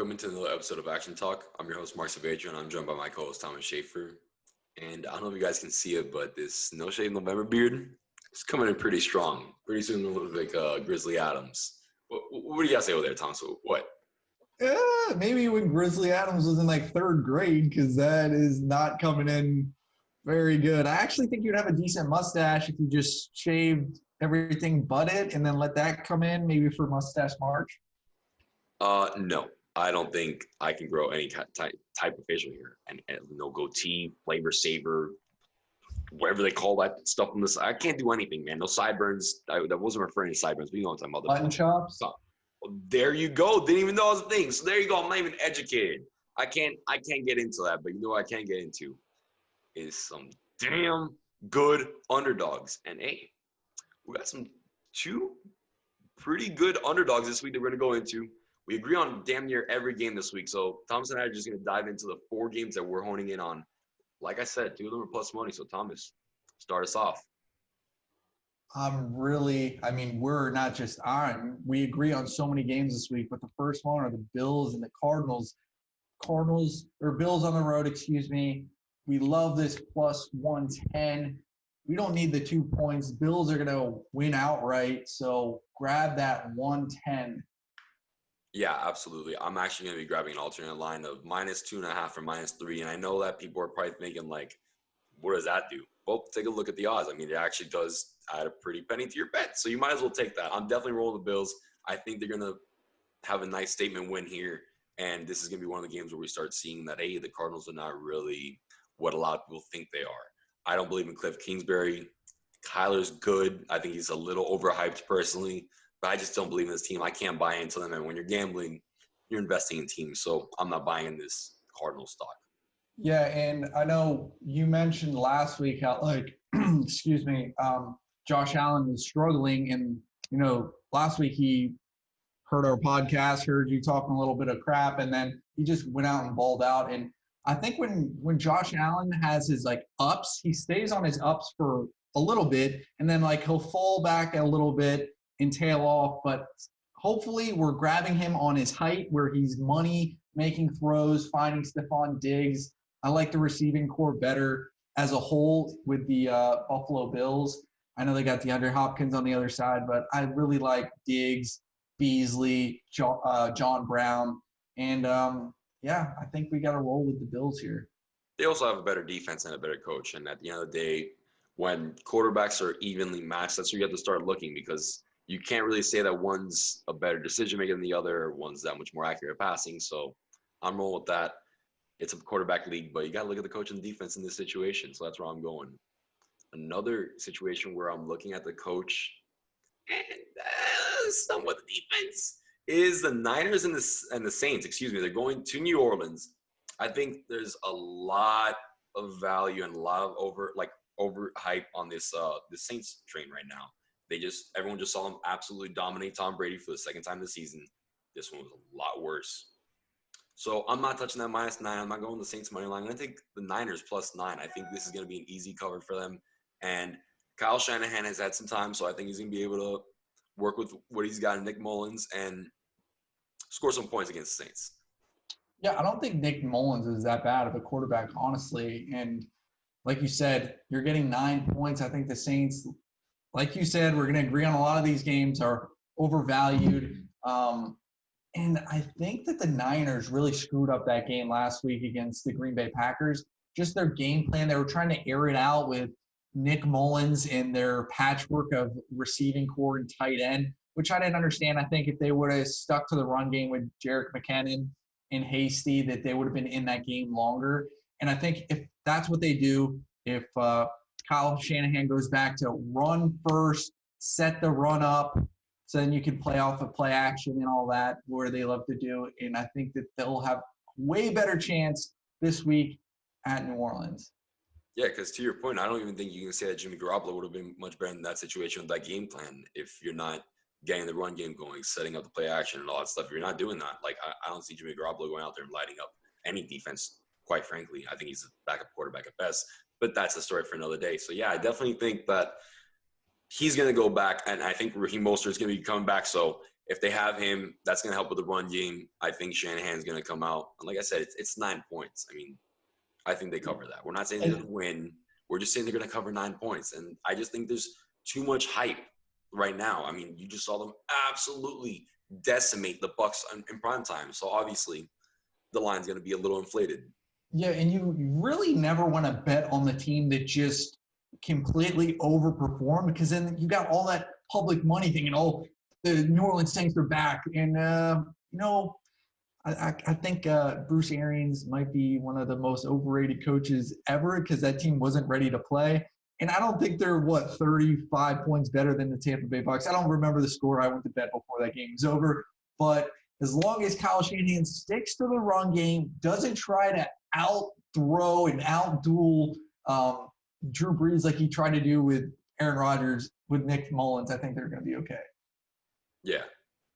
welcome into another episode of Action Talk. I'm your host, Mark Saavedra, and I'm joined by my co-host, Thomas Shafer. And I don't know if you guys can see it, but this No Shave November beard is coming in pretty strong. Pretty soon it'll look like Grizzly Adams. What do you guys say over there, Tom? So what? Yeah, maybe when Grizzly Adams was in like third grade, because that is not coming in very good. I actually think you'd have a decent mustache if you just shaved everything but it and then let that come in, maybe for Mustache March. No. I don't think I can grow any type of facial hair. And no goatee, flavor saver, whatever they call that stuff on this. I can't do anything, man. No sideburns. That wasn't referring to sideburns, but you know what I'm talking about. Button chops? There you go. Didn't even know it was a thing. So there you go. I'm not even educated. I can't get into that. But you know what I can get into is some damn good underdogs. And hey, we got two pretty good underdogs this week that we're going to go into. We agree on damn near every game this week. So Thomas and I are just going to dive into the 4 games that we're honing in on. Like I said, 2 of them are plus money. So Thomas, start us off. We're not just on. We agree on so many games this week, but the first one are the Bills and the Cardinals. Bills on the road, excuse me. We love this plus 110. We don't need the 2 points. Bills are going to win outright, so grab that 110. Yeah, absolutely. I'm actually going to be grabbing an alternate line of -2.5 or -3. And I know that people are probably thinking, like, what does that do? Well, take a look at the odds. I mean, it actually does add a pretty penny to your bet. So you might as well take that. I'm definitely rolling the Bills. I think they're going to have a nice statement win here. And this is going to be one of the games where we start seeing that, hey, the Cardinals are not really what a lot of people think they are. I don't believe in Cliff Kingsbury. Kyler's good. I think he's a little overhyped personally. But I just don't believe in this team. I can't buy into them. And when you're gambling, you're investing in teams. So I'm not buying in this Cardinal stock. Yeah, and I know you mentioned last week how, Josh Allen was struggling. And, last week he heard our podcast, heard you talking a little bit of crap, and then he just went out and balled out. And I think when Josh Allen has his, ups, he stays on his ups for a little bit, and then, he'll fall back a little bit and tail off. But hopefully we're grabbing him on his height where he's money, making throws, finding Stephon Diggs. I like the receiving core better as a whole with the Buffalo Bills. I know they got DeAndre Hopkins on the other side, but I really like Diggs, Beasley, John Brown. And, I think we got to roll with the Bills here. They also have a better defense and a better coach. And at the end of the day, when quarterbacks are evenly matched, that's where you have to start looking, because you can't really say that one's a better decision maker than the other, or one's that much more accurate at passing. So I'm rolling with that. It's a quarterback league, but you got to look at the coach and the defense in this situation. So that's where I'm going. Another situation where I'm looking at the coach and somewhat the defense is the Niners and the Saints. They're going to New Orleans. I think there's a lot of value and a lot of overhype on this the Saints train right now. Everyone just saw them absolutely dominate Tom Brady for the second time this season. This one was a lot worse. So I'm not touching that -9. I'm not going the Saints money line. I'm going to take the Niners +9. I think this is going to be an easy cover for them. And Kyle Shanahan has had some time, so I think he's going to be able to work with what he's got in Nick Mullins and score some points against the Saints. Yeah, I don't think Nick Mullins is that bad of a quarterback, honestly. And like you said, you're getting 9 points. I think the Saints, like you said, we're going to agree on a lot of these games are overvalued. And I think that the Niners really screwed up that game last week against the Green Bay Packers. Just their game plan. They were trying to air it out with Nick Mullins and their patchwork of receiving core and tight end, which I didn't understand. I think if they would have stuck to the run game with Jerick McKinnon and Hasty, that they would have been in that game longer. And I think if that's what they do, if Kyle Shanahan goes back to run first, set the run up, so then you can play off of play action and all that, where they love to do. And I think that they'll have way better chance this week at New Orleans. Yeah, because to your point, I don't even think you can say that Jimmy Garoppolo would have been much better in that situation with that game plan if you're not getting the run game going, setting up the play action and all that stuff. If you're not doing that, I don't see Jimmy Garoppolo going out there and lighting up any defense, quite frankly. I think he's a backup quarterback at best. But that's a story for another day. So, yeah, I definitely think that he's going to go back, and I think Raheem Mostert is going to be coming back. So if they have him, that's going to help with the run game. I think Shanahan's going to come out. And like I said, it's 9 points. I mean, I think they cover that. We're not saying they're going to win. We're just saying they're going to cover 9 points. And I just think there's too much hype right now. I mean, you just saw them absolutely decimate the Bucks in prime time. So obviously the line's going to be a little inflated. Yeah, and you really never want to bet on the team that just completely overperformed, because then you got all that public money thinking, oh, the New Orleans Saints are back. And, I think Bruce Arians might be one of the most overrated coaches ever, because that team wasn't ready to play. And I don't think they're, 35 points better than the Tampa Bay Bucks. I don't remember the score. I went to bed before that game was over. But as long as Kyle Shanahan sticks to the run game, doesn't try to out-throw and out-duel Drew Brees like he tried to do with Aaron Rodgers, with Nick Mullins, I think they're going to be okay. Yeah,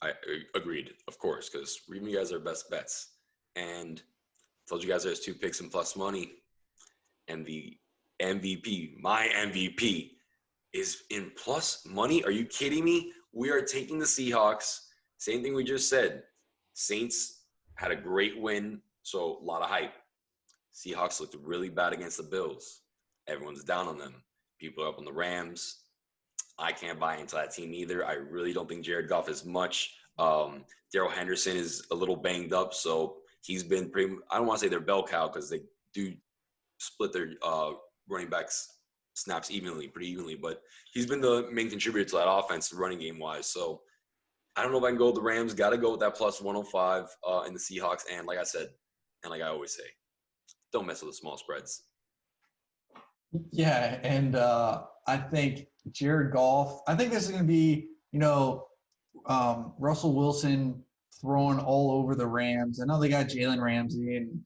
I agreed, of course, because you guys are best bets. And I told you guys there's 2 picks and plus money. And the MVP, my MVP, is in plus money. Are you kidding me? We are taking the Seahawks. Same thing we just said. Saints had a great win, so a lot of hype. Seahawks looked really bad against the Bills. Everyone's down on them. People are up on the Rams. I can't buy into that team either. I really don't think Jared Goff is much. Darrell Henderson is a little banged up, so he's been pretty – I don't want to say they're bell cow, because they do split their running backs snaps pretty evenly, but he's been the main contributor to that offense running game-wise. So I don't know if I can go with the Rams. Got to go with that plus 105 in the Seahawks. And like I said, and like I always say, don't mess with the small spreads. Yeah, and I think Jared Goff, I think this is going to be, Russell Wilson throwing all over the Rams. I know they got Jalen Ramsey and,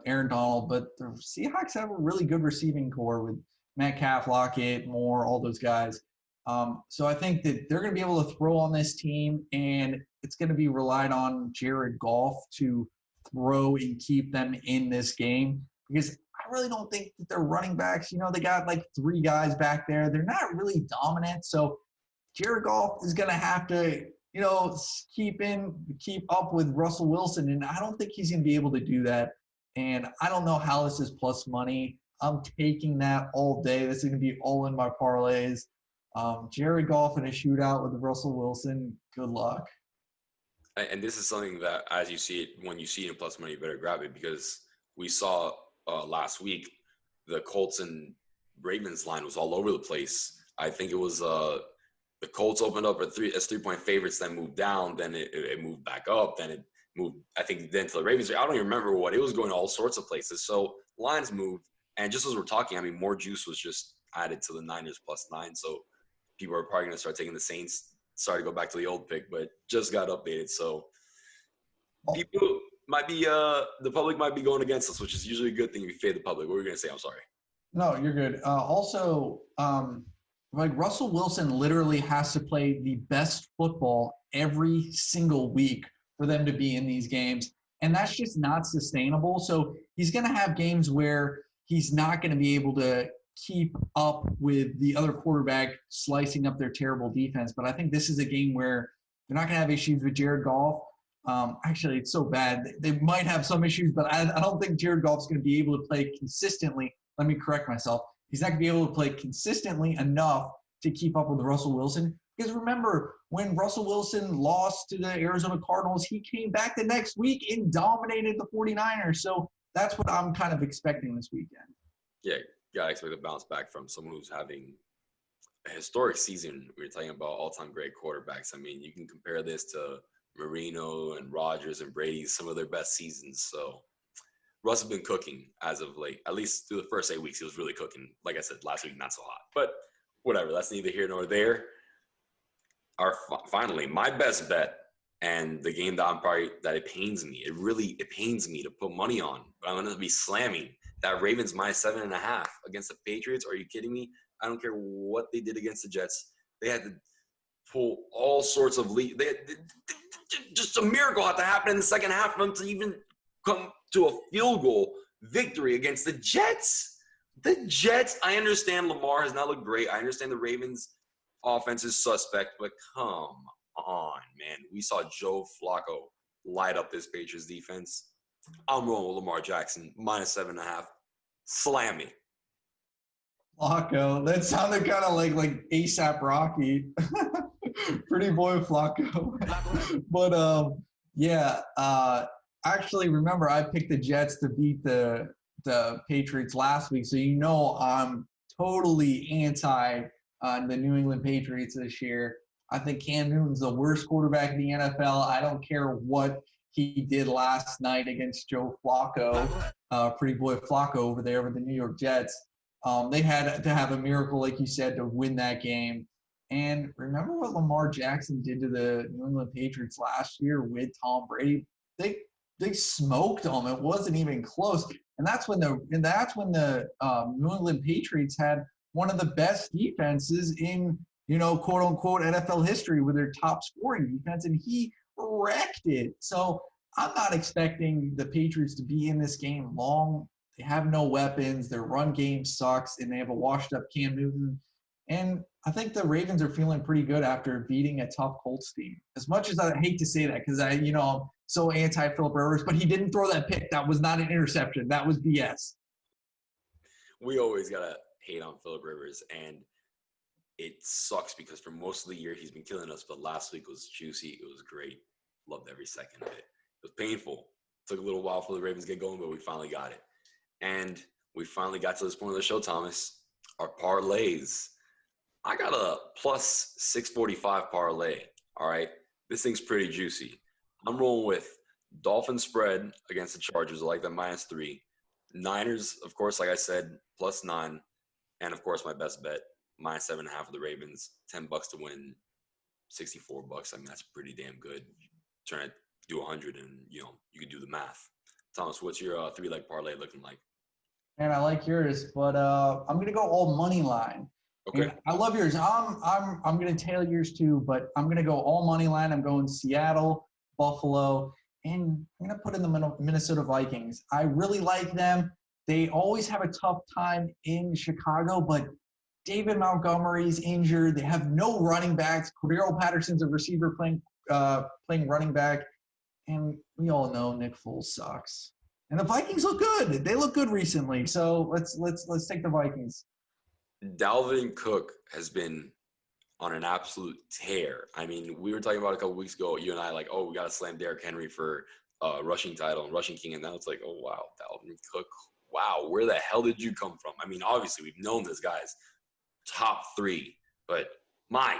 Aaron Donald, but the Seahawks have a really good receiving core with Metcalf, Lockett, Moore, all those guys. So I think that they're going to be able to throw on this team, and it's going to be relied on Jared Goff to throw and keep them in this game, because I really don't think that their running backs, they got like 3 guys back there. They're not really dominant. So Jared Goff is going to have to, keep up with Russell Wilson. And I don't think he's going to be able to do that. And I don't know how this is plus money. I'm taking that all day. This is going to be all in my parlays. Jared Goff in a shootout with Russell Wilson. Good luck. And this is something that, as you see it, when you see it in plus money, you better grab it, because we saw last week the Colts and Ravens line was all over the place. I think it was the Colts opened up as 3-point favorites, then moved down, then it moved back up, then it moved, I think, then to the Ravens. I don't even remember what. It was going all sorts of places. So lines moved. And just as we're talking, I mean, more juice was just added to the Niners plus 9. So people are probably going to start taking the Saints. Sorry to go back to the old pick, but just got updated. So people might be the public might be going against us, which is usually a good thing if you fade the public. What were you going to say? I'm sorry. No, you're good. Also, Russell Wilson literally has to play the best football every single week for them to be in these games. And that's just not sustainable. So he's going to have games where he's not going to be able to keep up with the other quarterback slicing up their terrible defense. But I think this is a game where they're not going to have issues with Jared Goff. Actually, it's so bad. They might have some issues, but I don't think Jared Goff's going to be able to play consistently. Let me correct myself. He's not going to be able to play consistently enough to keep up with Russell Wilson. Because remember, when Russell Wilson lost to the Arizona Cardinals, he came back the next week and dominated the 49ers. So that's what I'm kind of expecting this weekend. Yeah, I expect a bounce back from someone who's having a historic season. We're talking about all-time great quarterbacks. I mean, you can compare this to Marino and Rodgers and Brady, some of their best seasons. So Russ has been cooking as of late. At least through the first 8 weeks, he was really cooking. Like I said, last week, not so hot. But whatever, that's neither here nor there. Finally, my best bet, and the game that it pains me. It pains me to put money on, but I'm going to be slamming that Ravens minus 7.5 against the Patriots. Are you kidding me? I don't care what they did against the Jets. They had to pull all sorts of lead. Just a miracle had to happen in the second half for them to even come to a field goal victory against the Jets. The Jets, I understand Lamar has not looked great. I understand the Ravens offense is suspect, but come on, man. We saw Joe Flacco light up this Patriots defense. I'm rolling with Lamar Jackson, -7.5. Slam me. Flacco. That sounded kind of like ASAP Rocky. Pretty boy Flacco. But yeah. Actually, remember I picked the Jets to beat the Patriots last week, so I'm totally anti the New England Patriots this year. I think Cam Newton's the worst quarterback in the NFL. I don't care what he did last night against Joe Flacco, pretty boy Flacco over there with the New York Jets. They had to have a miracle, like you said, to win that game. And remember what Lamar Jackson did to the New England Patriots last year with Tom Brady? They smoked them. It wasn't even close. And that's when the New England Patriots had one of the best defenses in quote unquote NFL history with their top scoring defense, and he wrecked it. So I'm not expecting the Patriots to be in this game long. They have no weapons. Their run game sucks, and they have a washed-up Cam Newton. And I think the Ravens are feeling pretty good after beating a tough Colts team. As much as I hate to say that, because I'm so anti-Philip Rivers, but he didn't throw that pick. That was not an interception. That was BS. We always gotta hate on Philip Rivers, and it sucks because for most of the year he's been killing us. But last week was juicy. It was great. Loved every second of it. It was painful. It took a little while for the Ravens to get going, but we finally got it. And we finally got to this point of the show, Thomas. Our parlays. I got a plus 645 parlay. All right. This thing's pretty juicy. I'm rolling with Dolphin spread against the Chargers. I like that -3. Niners, of course, like I said, +9. And, of course, my best bet, -7.5 of the Ravens. $10 to win, $64. I mean, that's pretty damn good. Trying to do 100 and, you can do the math. Thomas, what's your three-leg parlay looking like? Man, I like yours, but I'm gonna go all money line. Okay. And I love yours. I'm gonna tail yours too, but I'm gonna go all money line. I'm going Seattle, Buffalo, and I'm gonna put in the Minnesota Vikings. I really like them. They always have a tough time in Chicago, but David Montgomery's injured. They have no running backs. Cordero Patterson's a receiver playing running back, and we all know Nick Foles sucks. And the Vikings look good. They look good recently. So let's take the Vikings. Dalvin Cook has been on an absolute tear. I mean, we were talking about a couple weeks ago, you and I, like, we got to slam Derrick Henry for rushing title and rushing king. And now it's like, oh, wow, Dalvin Cook. Wow, where the hell did you come from? I mean, obviously, we've known this guy's top 3. But my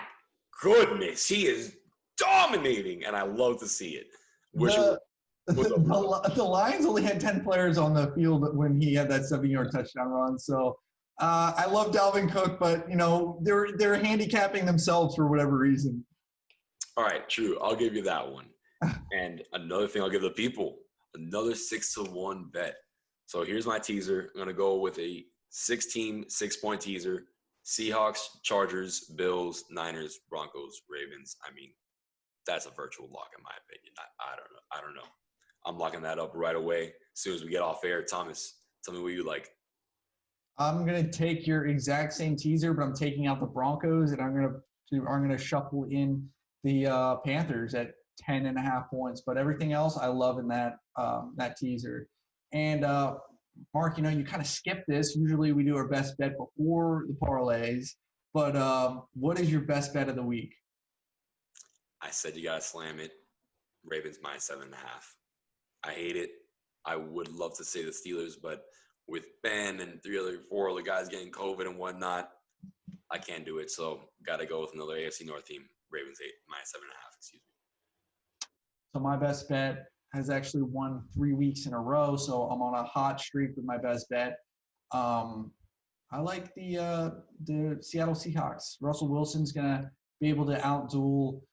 goodness, he is dominating. And I love to see it. The Lions only had 10 players on the field when he had that 7-yard touchdown run. So I love Dalvin Cook, but they're handicapping themselves for whatever reason. All right, true. I'll give you that one. And another thing, I'll give the people another 6-1 bet. So here's my teaser. I'm gonna go with a 6-team, 6-point teaser. Seahawks, Chargers, Bills, Niners, Broncos, Ravens. I mean, that's a virtual lock in my opinion. I don't know. I'm locking that up right away as soon as we get off air. Thomas, tell me what you like. I'm gonna take your exact same teaser, but I'm taking out the Broncos, and I'm gonna shuffle in the Panthers at 10.5 points. But everything else, I love in that teaser. And Mark, you kind of skip this. Usually we do our best bet before the parlays. But what is your best bet of the week? I said you gotta slam it. Ravens -7.5. I hate it. I would love to say the Steelers, but with Ben and 4 other guys getting COVID and whatnot, I can't do it. So got to go with another AFC North team. Ravens -7.5. Excuse me. So my best bet has actually won 3 weeks in a row. So I'm on a hot streak with my best bet. I like the Seattle Seahawks. Russell Wilson's gonna be able to outduel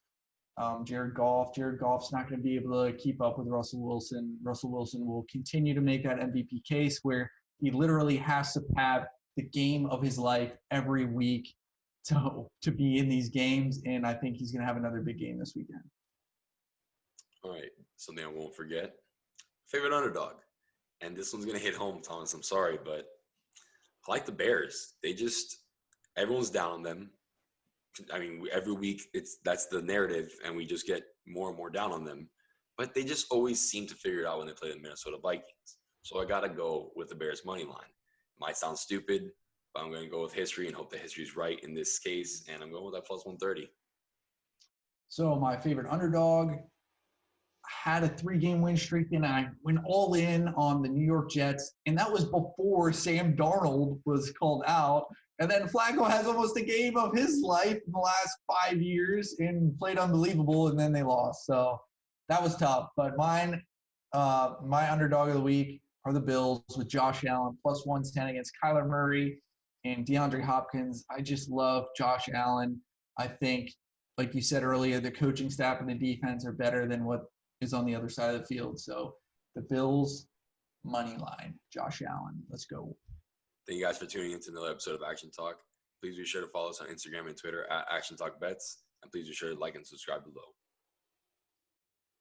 Jared Goff. Jared Goff's not going to be able to keep up with Russell Wilson. Russell Wilson will continue to make that MVP case where he literally has to have the game of his life every week to be in these games, and I think he's going to have another big game this weekend. All right, something I won't forget. Favorite underdog. And this one's going to hit home, Thomas. I'm sorry, but I like the Bears. Everyone's down on them. I mean, every week that's the narrative, and we just get more and more down on them. But they just always seem to figure it out when they play the Minnesota Vikings. So I gotta go with the Bears money line. Might sound stupid, but I'm going to go with history and hope that history's right in this case, and I'm going with that plus 130. So my favorite underdog had a 3-game win streak, and I went all in on the New York Jets, and that was before Sam Darnold was called out. And then Flacco has almost a game of his life in the last 5 years and played unbelievable, and then they lost. So that was tough. But mine, my underdog of the week are the Bills with Josh Allen, plus 110 against Kyler Murray and DeAndre Hopkins. I just love Josh Allen. I think, like you said earlier, the coaching staff and the defense are better than what is on the other side of the field. So the Bills money line, Josh Allen. Let's go. Thank you guys for tuning into another episode of Action Talk. Please be sure to follow us on Instagram and Twitter at Action Talk Bets, and please be sure to like and subscribe below.